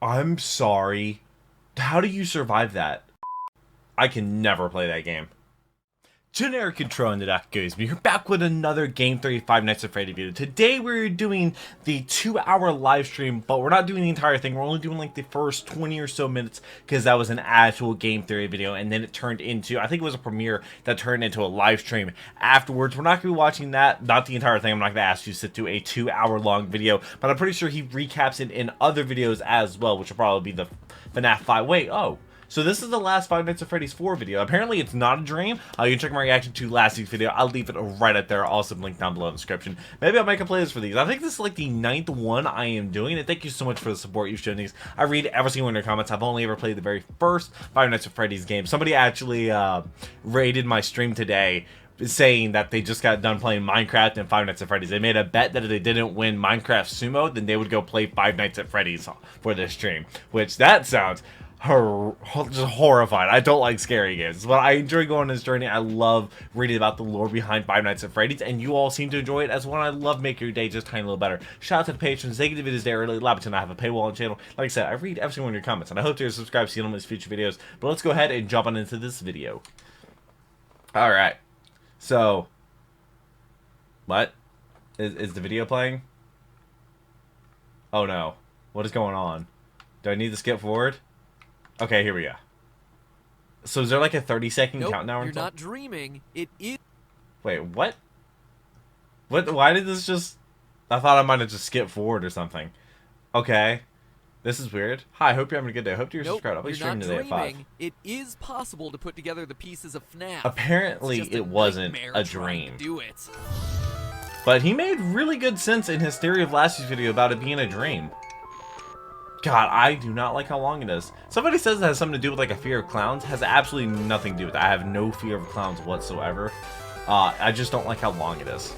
I'm sorry. How do you survive that? I can never play that game. Generic control into that goes. We're back with another Game 35 Nights at Freddy video. Today we're doing the 2-hour live stream, but we're not doing the entire thing. We're only doing like the first 20 or so minutes because that was an actual game theory video, and then it turned into, I think it was a premiere that turned into a live stream afterwards. We're not going to be watching that, not the entire thing. I'm not going to ask you to sit through a 2-hour long video, but I'm pretty sure he recaps it in other videos as well, which will probably be the FNAF 5. Wait, oh. So this is the last Five Nights at Freddy's 4 video. Apparently it's not a dream. You can check my reaction to last week's video. I'll leave it right up there. Also link down below in the description. Maybe I'll make a playlist for these. I think this is like the 9th one I am doing. And thank you so much for the support you've shown these. I read every single one of your comments. I've only ever played the very first Five Nights at Freddy's game. Somebody actually rated my stream today, saying that they just got done playing Minecraft and Five Nights at Freddy's. They made a bet that if they didn't win Minecraft Sumo, then they would go play Five Nights at Freddy's for this stream. Which, that sounds just horrified. I don't like scary games, but I enjoy going on this journey. I love reading about the lore behind Five Nights at Freddy's, and you all seem to enjoy it as well. I love making your day just a tiny little better. Shout out to the patrons. They get the videos there early. Allow me to not have a paywall on the channel. Like I said, I read every single one of your comments, and I hope you're subscribed to see them in these future videos. But let's go ahead and jump on into this video. Alright. So, what? Is the video playing? Oh no. What is going on? Do I need to skip forward? Okay, here we go. So is there like a 30-second countdown? You're not dreaming. It is. Wait, what? What? Why did this just... I thought I might have just skipped forward or something. Okay. This is weird. Hi, hope you're having a good day. Hope you're subscribed. I'll be streaming today at 5. It is possible to put together the pieces of FNAF. Apparently, it wasn't a dream. Do it. But he made really good sense in his theory of last week's video about it being a dream. God, I do not like how long it is. Somebody says it has something to do with like a fear of clowns. It has absolutely nothing to do with it. I have no fear of clowns whatsoever. I just don't like how long it is.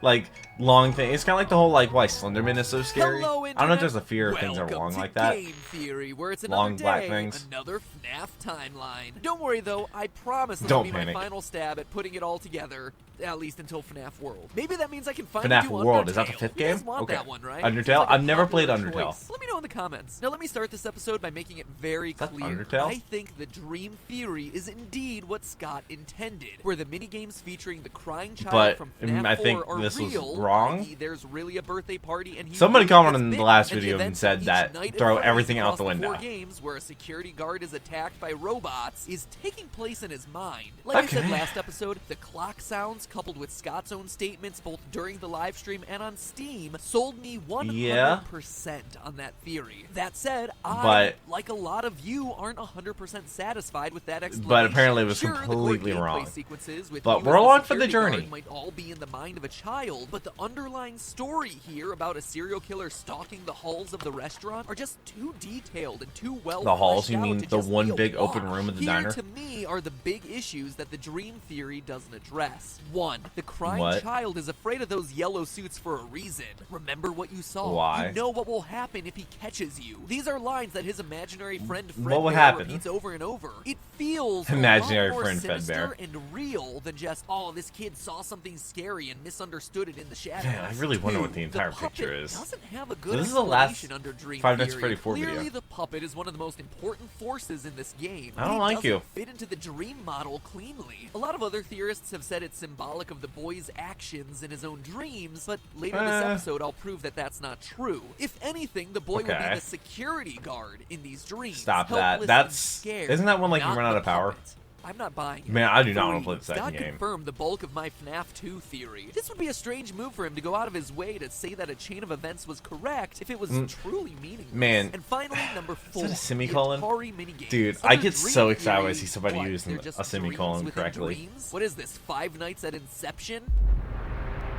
Like, long thing. It's kind of like the whole, like, why Slenderman is so scary. Hello, I don't know if there's a fear of things that are long like that. Game theory, where it's long day, black things. Another FNAF timeline. Don't worry though, I promise this Don't will be panic. my final stab at putting it all together, at least until FNAF World. Maybe that means I can finally FNAF do World, Undertale. is that the 5th game? You guys want Okay. that one, right? Undertale? Like I've never played popular Undertale. choice. Let me know in the comments. Now let me start this episode by making it very clear. Undertale? I think the dream theory is indeed what Scott intended, where the minigames featuring the crying child But from FNAF I 4 think are this was real, wrong. i.e. there's really a birthday party and he Somebody really commented gets in the bitten, last and video and events said of each that night at throw Freddy's everything out across the window. 4 games where a security guard is attacked by robots is taking place in his mind. Like I said last episode, the clock sounds coupled with Scott's own statements both during the live stream and on Steam sold me 100% on that theory. That said, I, like a lot of you, aren't 100% satisfied with that explanation. But apparently it was sure, completely the wrong. Sequences with But you we're as the along for the security journey. guard might all be in the mind of a child, but the underlying story here about a serial killer stalking the halls of the restaurant are just too detailed and too well The halls? You fleshed out mean to the just one be a big open wash. room of the Here, diner? to me, are the big issues that the dream theory doesn't address. 1. The crying What? child is afraid of those yellow suits for a reason. Remember what you saw. Why? You know what will happen if he catches you. These are lines that his imaginary friend What would Fredbear happen? repeats over and over. It feels Imaginary a lot more friend sinister Fredbear. and real than just, oh, this kid saw something scary and misunderstood it in the shadows. Man, I really wonder 2. what the entire puppet picture is. Doesn't have a good This is the last explanation under dream Five Nights at theory. Freddy 4 Clearly, video. the puppet is one of the most important forces in this game. I don't but he like doesn't you. fit into the dream model cleanly. A lot of other theorists have said it's symbolic of the boy's actions in his own dreams, but later this episode I'll prove that that's not true. If anything, the boy will be the security guard in these dreams. Stop that. Helpless That's... and scared, Isn't that one like you not run out the of power? puppet. I'm not buying it. Man, I do not want to 3. play the second Scott game. confirmed the bulk of my FNAF 2 theory. This would be a strange move for him to go out of his way to say that a chain of events was correct if it was truly meaningless. Man. And finally, number 4. Is that a semicolon? The Atari minigames. Dude, Under I get dream so excited when I theory, see somebody what, using they're just a semicolon dreams within correctly. dreams? What is this, Five Nights at Inception?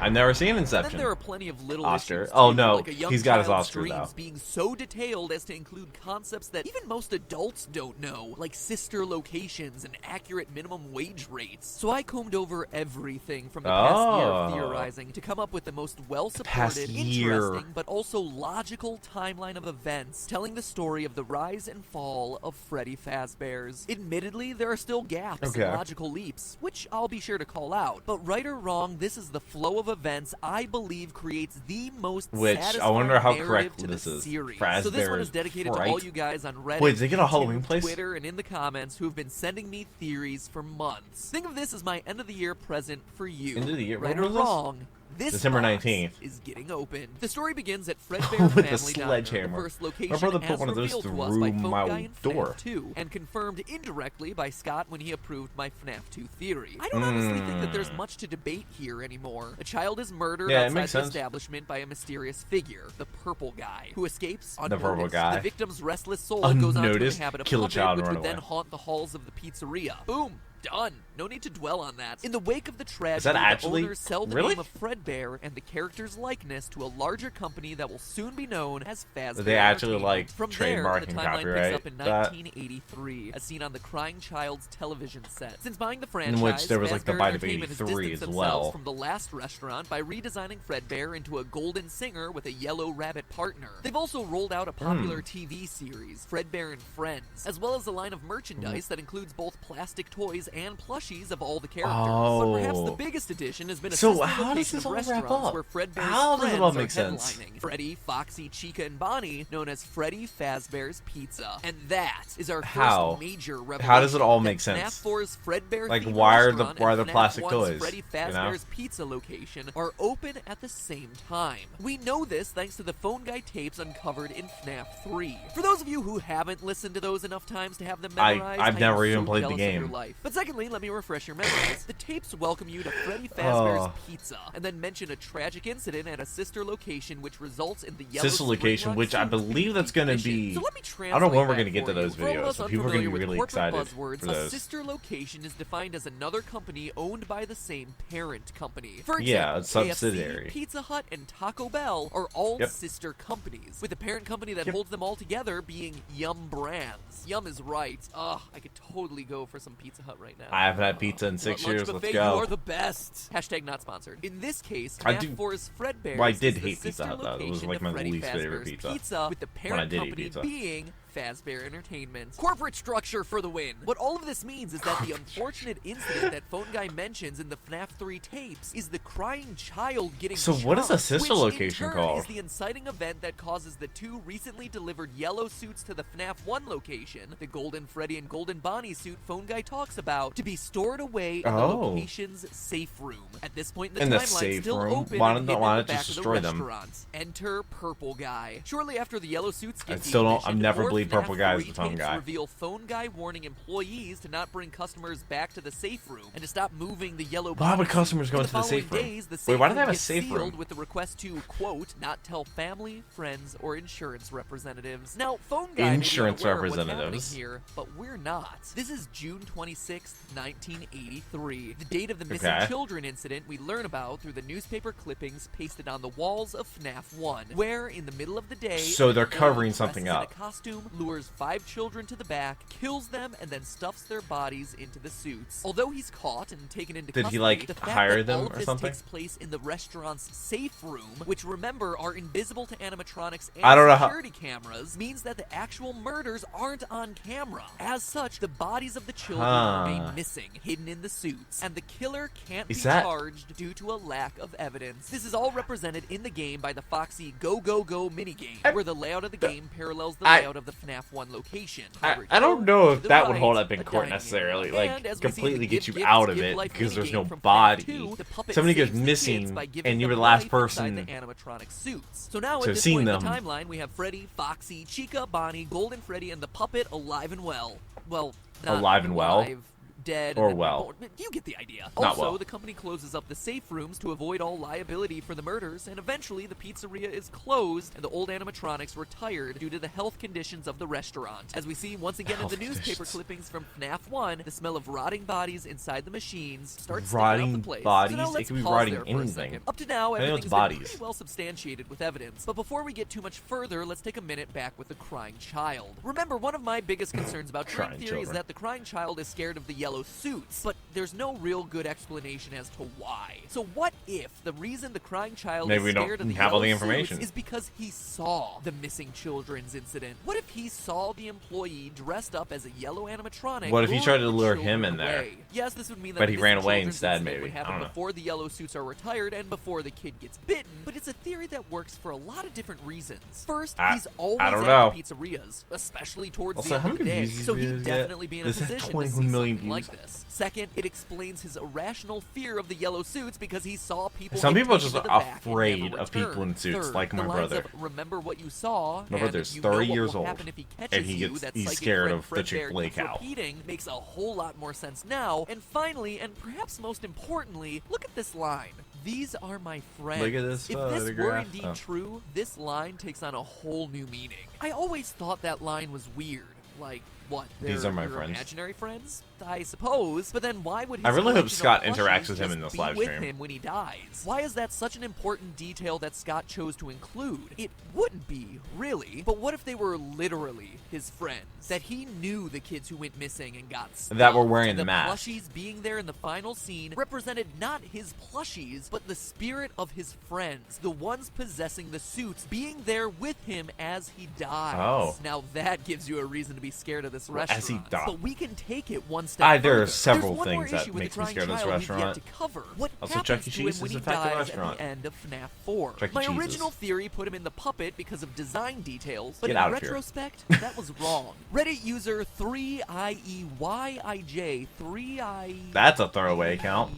I've never seen And then Inception. there are plenty of little Oscar. issues Oh, too, no. like a young He's got his child's Oscar, dreams though. being so detailed as to include concepts that even most adults don't know, like sister locations and accurate minimum wage rates. So I combed over everything from the past year of theorizing to come up with the most well-supported, interesting, but also logical timeline of events telling the story of the rise and fall of Freddy Fazbear's. Admittedly, there are still gaps and logical leaps, which I'll be sure to call out. But right or wrong, this is the flow of events I believe creates the most Which, satisfying I wonder how narrative correct to this the is. series. Fazbear's So this one is dedicated to all you guys on Reddit, Wait, did they get a YouTube, Halloween place? Twitter, and in the comments who have been sending me theories for months. Think of this as my end of the year present for you. End of the year? Right When or was this? wrong, this December box 19th. is getting opened. The story begins at Fredbear With a Family Diner, sledgehammer. the first My location brother put as one of those revealed to us by through Phone my Guy in door. FNAF 2, and confirmed indirectly by Scott when he approved my FNAF 2 theory. I don't honestly think that there's much to debate here anymore. A child is murdered Yeah, it outside makes the sense. establishment by a mysterious figure, the Purple Guy, who escapes The Purple unnoticed. Guy. The victim's restless soul goes on to Unnoticed, inhabit a kill a puppet, child and which run would then away. haunt the halls of the pizzeria. Boom. Done. No need to dwell on that. In the wake of the tragedy, Is that actually- the owners sell the really? name of Fredbear and the character's likeness to a larger company that will soon be known as Fazbear They actually, Entertainment. like, From trademark there, the and timeline copyright picks up in that? 1983, as seen on the Crying Child's television set. Since buying the In franchise, which there was, like, the Fazbear Bite of Entertainment has 83 distanced as themselves well. from the last restaurant by redesigning Fredbear into a golden singer with a yellow rabbit partner. They've also rolled out a popular TV series, Fredbear and Friends, as well as a line of merchandise that includes both plastic toys and plushies of all the characters. But perhaps the Oh. biggest addition has been a So sister how does location this of all wrap restaurants up? where Fredbear's How does it all make friends are sense? headlining. Freddy, Foxy, Chica, and Bonnie, known as Freddy Fazbear's Pizza. And that is our How? first major revelation. How does it all that make FNAF sense? 4's Fredbear Like, themed why are the restaurant and plastic FNAF 1's toys, Freddy you know? Fazbear's Pizza location are open at the same time. We know this thanks to the Phone Guy tapes uncovered in FNAF 3. For those of you who haven't listened to those enough times to have them memorized, I've never I am even so played the jealous of your game. life. But secondly, let me refresh your memories. The tapes welcome you to Freddy Fazbear's Oh. Pizza, and then mention a tragic incident at a sister location which results in the yellow Sister location, spring which I rock suit believe being that's gonna decommissioned. be- So let me I don't know when translate we're that gonna get to for you. those For all of videos, us so people are gonna unfamiliar be with really corporate excited buzzwords, for a those. sister location is defined as another company owned by the same parent company. For Yeah, example, a subsidiary. KFC, Pizza Hut, and Taco Bell are all Yep. sister companies, with the parent company that Yep. holds them all together being Yum Brands. Yum is right. Ugh, I could totally go for some Pizza Hut right now. I haven't had pizza in 6 Lunch years. Buffet, Let's You go. are the best. Hashtag not sponsored. In this case, I FNAF do- 4's Fredbear's Well, I did is the hate Pizza sister Hut, though. It was, location like, to my Freddy least favorite Fazbear's pizza. with the When I parent did eat company pizza. being Fazbear Entertainment. Corporate structure for the win. What all of this means is that the unfortunate incident that Phone Guy mentions in the FNAF 3 tapes is the crying child getting So what is a shot, sister which location in turn called? is the inciting event that causes the two recently delivered yellow suits to the FNAF 1 location, the Golden Freddy and Golden Bonnie suit Phone Guy talks about, to be stored away in the Oh. location's safe room. At this point in In the the timeline, safe still room? open Why and don't- hidden why in not the just back of destroy the them? restaurant. Enter Purple Guy. Shortly after the yellow suits get I still don't- decommissioned, I've never more believed FNAF Purple Guy is 3 the Phone tapes Guy. reveal Phone Guy warning employees to not bring customers back to the safe room and to stop moving the yellow Why would bodysuit. customers go In into the following safe room? days, the Wait, safe why do they room have a gets safe sealed room? with the request to, quote, not tell family, friends, or insurance representatives. Now, Phone Guy may be Insurance unaware of what's representatives. happening here, but we're not. This is June 26th, 1983, the date of the missing Okay. children incident we learn about through the newspaper clippings pasted on the walls of FNAF 1, where, in the middle of the day, So they're an adult covering dresses something in a up. costume, lures 5 children to the back, kills them, and then stuffs their bodies into the suits. Although he's caught and taken into Did he, custody, like, the fact hire that them all of or this something? takes place in the restaurant's safe room, which, remember, are invisible to animatronics and I don't know how- security cameras, means that the actual murders aren't on camera. As such, the bodies of the children remain missing, hidden in the suits, and the killer can't be Is that- charged due to a lack of evidence. This is all represented in the game by the Foxy Go Go Go minigame, where the layout of the game parallels the layout of the FNAF 1 location. I don't know if To the that would right, hold up in a court dining necessarily, area. like, And as we see completely the get Give you Gifts, out of Give it Life because there's minigame no from FNAF body. 2, the puppet Somebody goes saves the missing, kids by giving and you them were the last life person inside the animatronic suits. So now to at have this seen point them. in the timeline, we have Freddy, Foxy, Chica, Bonnie, Golden Freddy, and the puppet alive and well. Well, not Alive and well? alive, dead, Or and then well. reborn. You get the idea. Not Also, well. the company closes up the safe rooms to avoid all liability for the murders, and eventually the pizzeria is closed and the old animatronics retired due to the health conditions of the restaurant. As we see once again in Health the newspaper conditions. clippings from FNAF 1, the smell of rotting bodies inside the machines starts Rotting sticking out the place. bodies? So now It let's could be pause rotting there for a anything. second. Up to now, I know it's everything's been bodies. pretty well substantiated with evidence. But before we get too much further, let's take a minute back with the crying child. Remember, one of my biggest concerns about Crying Dream Theory is children. that the crying child is scared of the yellow yellow suits, but there's no real good explanation as to why. So what if the reason the crying child Maybe is we scared don't of the have all the yellow information. suits is because he saw the missing children's incident? What if he saw the employee dressed up as a yellow animatronic? What if he tried to luring the lure children him in there? away? Yes, this would mean that But the he ran missing away children's instead, incident maybe. would I happen don't know. before the yellow suits are retired and before the kid gets bitten, but it's a theory that works for a lot of different reasons. First, he's always I don't at know. pizzerias, especially towards Also, the how end of the many day, views these so he'd videos get? definitely be in a This has position to 21 see million something like views. this. Second, it explains his irrational fear of the yellow suits because he saw people. Some get people are taken just to the back and afraid never of people in returned. suits, Third, like my the lines brother. of remember what you saw. My brother's and you 30 know what years will old, happen if he catches and you, that he's psychic scared friend of the Fredbear Chick-fil-A keeps cow. repeating makes a whole lot more sense now. And finally, and perhaps most importantly, look at this line. These are my friends. Look at this If this were photograph. indeed Oh. true, this line takes on a whole new meaning. I always thought that line was weird. Like, what? These they're are my your friends. imaginary friends? I suppose. But then why would his I really hope collection Scott of interacts plushies with him just in this be live with stream? him when he dies? Why is that such an important detail that Scott chose to include? It wouldn't be, really. But what if they were literally his friends? That he knew the kids who went missing and got stuck. That were wearing the mask. Plushies being there in the final scene represented not his plushies, but the spirit of his friends, the ones possessing the suits, being there with him as he dies. Oh. Now that gives you a reason to be scared of this restaurant. As he dies. But we can take it one step There are further. several There's one more things that issue with makes the me crying scared of this child we've restaurant. yet to cover. What Also, happens Chuck E. to him Cheese when is he in fact a dies at restaurant. the end of FNAF 4? Chuck E. My Cheese's. original theory put him in the puppet because of design details, but Get in out of here. retrospect, that was wrong. Reddit user 3IEYIJ 3I. That's a throwaway account.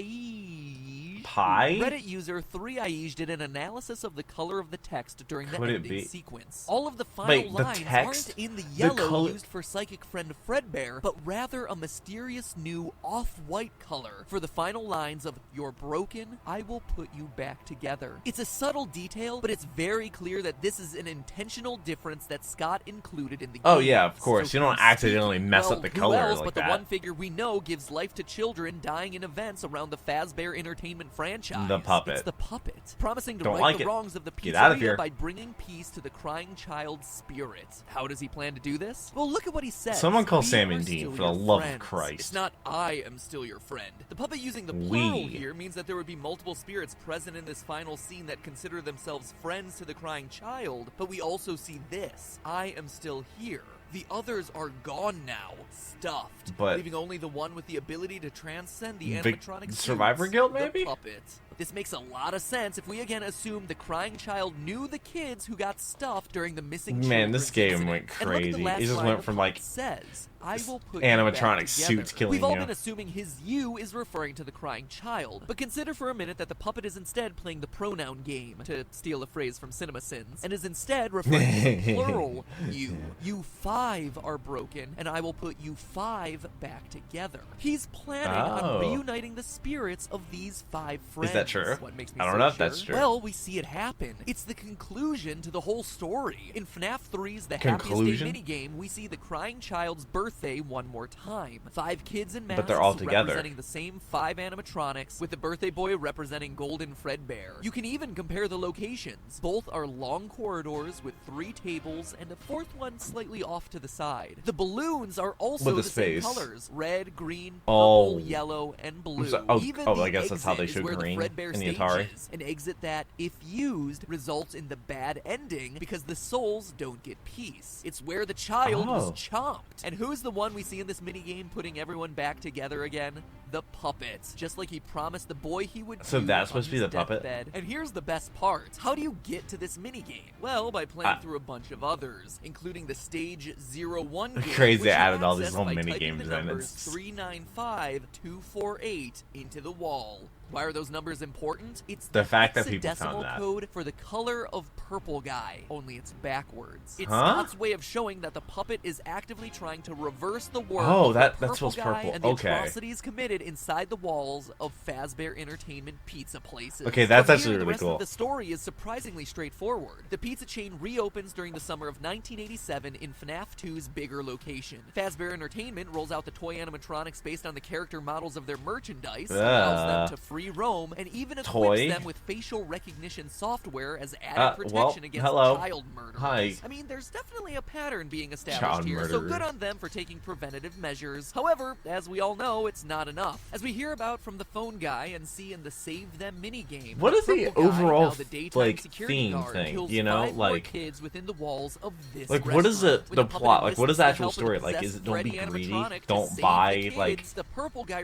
3IE. Pie? Reddit user 3IE did an analysis of the color of the text during the Could it ending be- sequence. All of the final Wait, the lines text? aren't in the The yellow color- used for psychic friend Fredbear, but rather a mysterious new off-white color for the final lines of "You're broken, I will put you back together." It's a subtle detail, but it's very clear that this is an intentional difference that Scott included in the game. Oh, yeah, of course. You don't speaking, accidentally mess well, up the who color else like but that. the one figure we know gives life to children dying in events around the Fazbear Entertainment franchise. The puppet. It's the puppet, promising to Don't right like the it. wrongs of the Get out of pizzeria here. by bringing peace to the crying child's spirit. How does he plan to do this? Well, look at what he says. Someone call "We Sam are and Dean, still for the your love of friends." Christ. It's not "I am still your friend." The puppet using the We. plural here means that there would be multiple spirits present in this final scene that consider themselves friends to the crying child, but we also see this: "I am still here." The others are gone now, stuffed, But- leaving only the one with the ability to transcend the Vic- animatronic Survivor suits, Guild, the maybe? puppet. This makes a lot of sense if we again assume the crying child knew the kids who got stuffed during the missing Man, this children's game incident. went And look at the crazy. last It just line went the from, puppet like, says, "I will put animatronic you back suits together." killing We've all you. been assuming his "you" is referring to the crying child, but consider for a minute that the puppet is instead playing the pronoun game, to steal a phrase from CinemaSins, and is instead referring to the plural "you." You 5 are broken, and I will put you 5 back together. He's planning on Oh. reuniting the spirits of these 5 friends. Is that true? What makes me I don't so know if sure? that's true. Well, we see it happen. It's the conclusion to the whole story. In FNAF 3's The Conclusion? Happiest Day minigame, we see the crying child's birthday one more time. 5 kids in masks But they're all together. representing the same 5 animatronics, with the birthday boy representing Golden Fredbear. You can even compare the locations. Both are long corridors with 3 tables and a 4th one slightly off to the side. The balloons are also With the a same space. colors: red, green, Oh. purple, yellow, and blue. Even I the guess that's how they exit is showed where green the Fredbear in the stage Atari. is. An exit that, if used, results in the bad ending because the souls don't get peace. It's where the child was Oh. chomped. And who's the one we see in this minigame putting everyone back together again? The puppet. Just like he promised the boy he would So do that's on supposed to be his the puppet? deathbed. And here's the best part. How do you get to this minigame? Well, by playing through a bunch of others, including the Stage 01 game. Crazy which you they added all these access little by mini typing games the in. numbers It's- 395248 into the wall. Why are those numbers important? It's The fact that people hexadecimal found that. code for the color of purple guy, only it's backwards. It's Huh? Scott's way of showing that the puppet is actively trying to reverse the work Oh, of that the that's purple supposed guy purple. and the Okay. atrocities committed located inside the walls of Fazbear Entertainment pizza places. Okay, that's From actually here, really the rest cool. of the story is surprisingly straightforward. The pizza chain reopens during the summer of 1987 in FNAF 2's bigger location. Fazbear Entertainment rolls out the toy animatronics based on the character models of their merchandise, allows them to free roam, and even equips them with facial recognition software as added protection against child murderers. Hi. I mean, there's definitely a pattern being established here, so good on them for taking preventative measures. However, as we all know, it's not enough. As we hear about from the phone guy and see in the Save Them minigame, what is the overall theme thing? You know, like kids within the walls of this what is the plot? Like, what is the actual story? Like, is it don't be greedy, don't buy like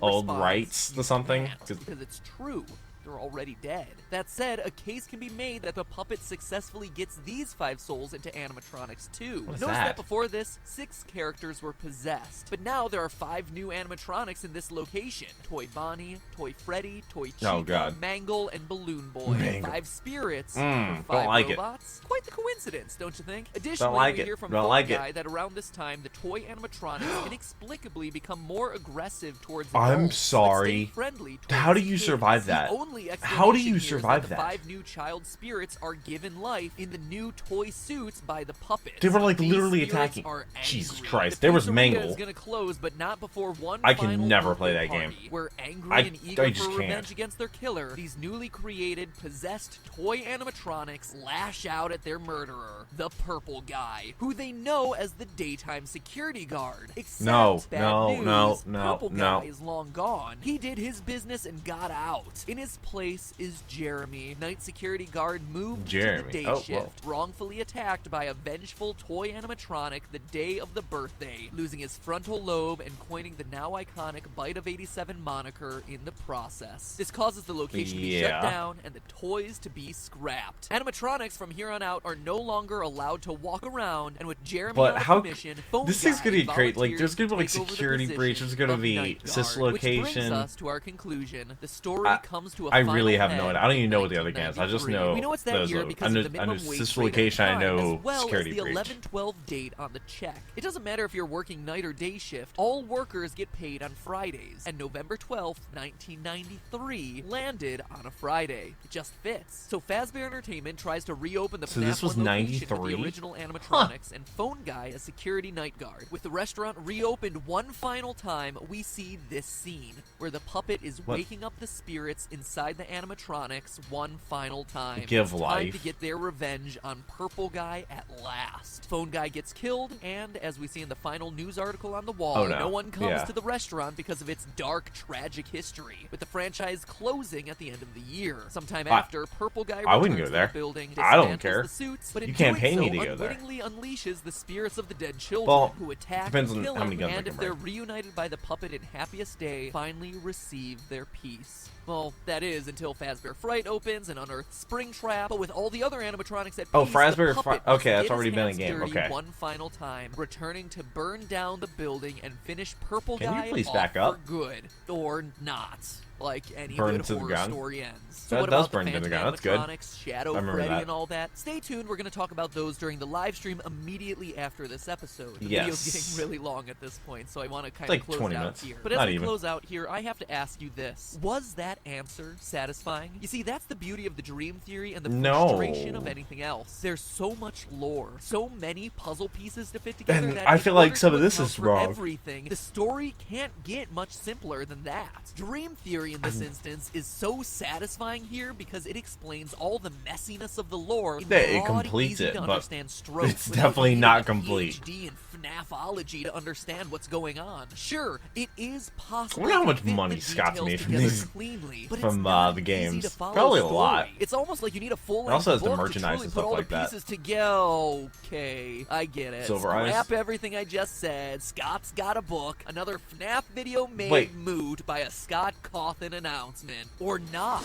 old rights to something? Because it's true. They're already dead. That said, a case can be made that the puppet successfully gets these 5 souls into animatronics too. What is Notice that? that before this, 6 characters were possessed, but now there are 5 new animatronics in this location. Toy Bonnie, Toy Freddy, Toy Chica, Mangle, and Balloon Boy. 5 spirits for 5 like robots. Quite the coincidence, don't you think? Additionally, we hear from Phone Guy that around this time, the toy animatronics inexplicably become more aggressive towards adults, I'm sorry. friendly. How do you survive that? How do you survive that? The 5 new child spirits are given life in the new toy suits by the puppets. They were like literally attacking. Jesus Christ, there was Mangle. Is gonna close, but not before one I can never play that game. Where angry and eager for revenge against their killer, these newly created, possessed toy animatronics lash out at their murderer, the Purple Guy, who they know as the daytime security guard. Except Purple Guy is long gone. He did his business and got out. In his place is Jeremy, night security guard moved to the day shift, wrongfully attacked by a vengeful toy animatronic the day of the birthday, losing his frontal lobe and coining the now iconic Bite of 87 moniker in the process. This causes the location to be shut down and the toys to be scrapped. Animatronics from here on out are no longer allowed to walk around, and with Jeremy on commission, this thing's gonna be great. Like, there's gonna be like security breach. There's gonna be dislocation. Which brings us to our conclusion. The story comes to a I really have no idea. I don't even know what the other games. I just know. We know it's that year because of the minimum wage dislocation. I know as well security as the breach. 11-12 date on the check. It doesn't matter if you're working night or day shift. All workers get paid on Fridays, and November 12th, 1993 landed on a Friday. It just fits. So Fazbear Entertainment tries to reopen the FNAF 1 location with the original animatronics and Phone Guy as security night guard. With the restaurant reopened one final time, we see this scene where the puppet is waking up the spirits inside the animatronics one final time. Give it's life. Time to get their revenge on Purple Guy at last. Phone Guy gets killed, and as we see in the final news article on the wall, no one comes to the restaurant because of its dark, tragic history, with the franchise closing at the end of the year. Sometime after, Purple Guy returns to the building, I don't care. The suits, but you can't pay me to go there. Unwittingly unleashes the spirits of the dead children who attack and kill how many him, guns and if they're reunited by the puppet in Happiest Day, finally receive their peace. Well, that is until Fazbear Fright opens and unearths Springtrap, but with all the other animatronics at peace, Fazbear Fright. Okay, that's already been a game. Okay. One final time, returning to burn down the building and finish Purple Guy Can you please off back up? for good, or not. Like any burn good to horror the gun. story ends. So that what does about burn the to the gun. That's good. Shadow Freddy and all that? Stay tuned. We're going to talk about those during the live stream immediately after this episode. The video's getting really long at this point, so I want to kind of close out here. But as we close out here, I have to ask you this. Was that answer satisfying? You see, that's the beauty of the dream theory and the frustration of anything else. There's so much lore, so many puzzle pieces to fit together that I feel like some of this is wrong. Everything. The story can't get much simpler than that. Dream theory in this instance is so satisfying here because it explains all the messiness of the lore in it completes easy it, to but understand strokes. it's definitely not complete. PhD and FNAFology to understand what's going on. Sure, it is possible. I wonder how much money Scott's made from these the games. Probably a lot. It's almost like you need a full. It also has the book merchandise to and put stuff all like the that. pieces together. Okay, I get it. Silver Eyes. Scrap everything I just said. Scott's got a book. Another FNAF video made mood by a Scott Cawthon announcement. Or not.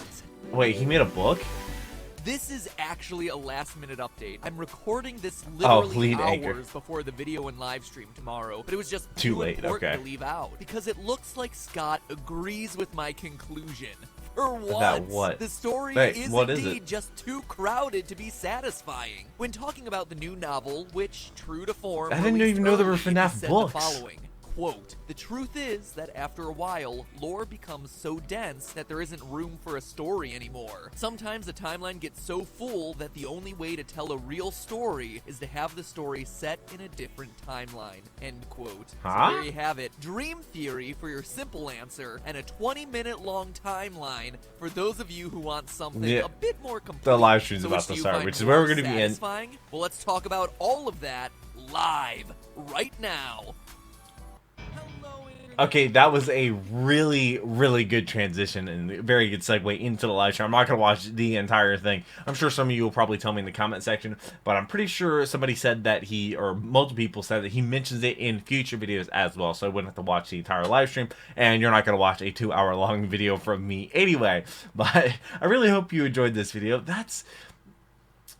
Wait, he made a book? This is actually a last-minute update. I'm recording this literally hours before the video and live stream tomorrow, but it was just too late. important to leave out because it looks like Scott agrees with my conclusion. For once, the story is indeed just too crowded to be satisfying. When talking about the new novel, which, true to form, I didn't even know there were FNAF books. quote, "The truth is that after a while, lore becomes so dense that there isn't room for a story anymore. Sometimes a timeline gets so full that the only way to tell a real story is to have the story set in a different timeline." End quote. Huh? So there you have it. Dream theory for your simple answer, and a 20-minute long timeline for those of you who want something a bit more complete. The live stream's So about which to do you start, find which is where we're more going to be in. satisfying? Well, let's talk about all of that live right now. Okay, that was a really, really good transition and a very good segue into the live stream. I'm not going to watch the entire thing. I'm sure some of you will probably tell me in the comment section, but I'm pretty sure somebody said that or multiple people said that he mentions it in future videos as well, so I wouldn't have to watch the entire live stream, and you're not going to watch a 2-hour long video from me anyway. But I really hope you enjoyed this video.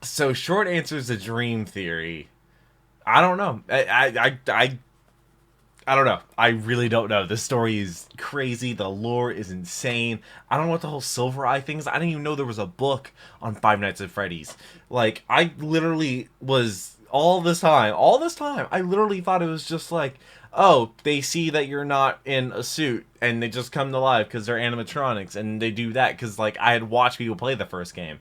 So short answers to dream theory. I don't know. I don't know. I really don't know. The story is crazy. The lore is insane. I don't know what the whole Silver Eye thing is. I didn't even know there was a book on Five Nights at Freddy's. Like, I literally was, all this time, I literally thought it was just like, oh, they see that you're not in a suit, and they just come to life because they're animatronics, and they do that because, like, I had watched people play the first game.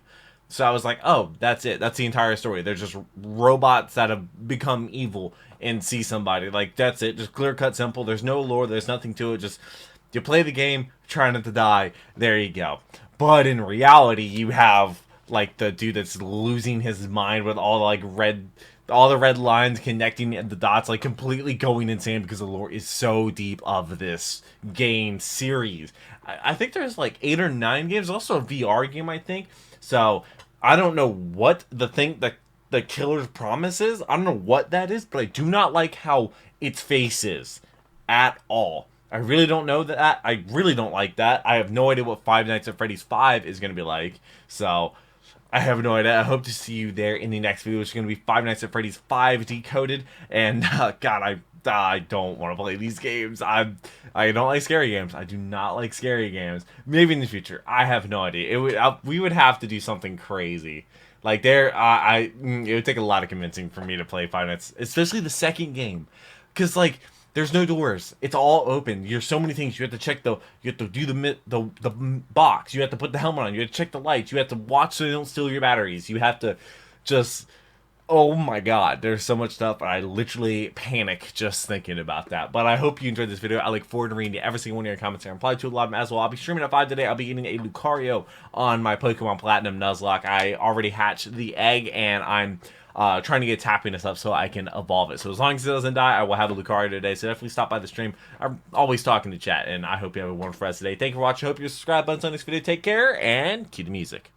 So I was like, oh, that's it. That's the entire story. They're just robots that have become evil and see somebody. Like, that's it. Just clear cut, simple. There's no lore. There's nothing to it. Just, you play the game, try not to die. There you go. But in reality, you have, like, the dude that's losing his mind with all the red lines connecting the dots, like, completely going insane because the lore is so deep of this game series. I think there's, like, 8 or 9 games. There's also a VR game, I think. So, I don't know what the killer's promise is. I don't know what that is, but I do not like how its face is at all. I really don't know that. I really don't like that. I have no idea what Five Nights at Freddy's 5 is going to be like. So, I have no idea. I hope to see you there in the next video, which is going to be Five Nights at Freddy's 5 Decoded. And, God, I don't want to play these games. I don't like scary games. I do not like scary games. Maybe in the future. I have no idea. We would have to do something crazy. Like, it would take a lot of convincing for me to play Five Nights, especially the second game. Because, like, there's no doors. It's all open. There's so many things. You have to check you have to do the box. You have to put the helmet on. You have to check the lights. You have to watch so they don't steal your batteries. You have to just, oh my god, there's so much stuff. I literally panic just thinking about that. But I hope you enjoyed this video. I look forward to reading every single one of your comments and reply to a lot of them as well. I'll be streaming at 5 today. I'll be getting a Lucario on my Pokemon Platinum Nuzlocke. I already hatched the egg, and I'm trying to get its happiness up so I can evolve it. So as long as it doesn't die, I will have a Lucario today. So definitely stop by the stream. I'm always talking to chat, and I hope you have a wonderful rest of the day. Thank you for watching. I hope you subscribe. Buttons on this video. Take care, and cue the music.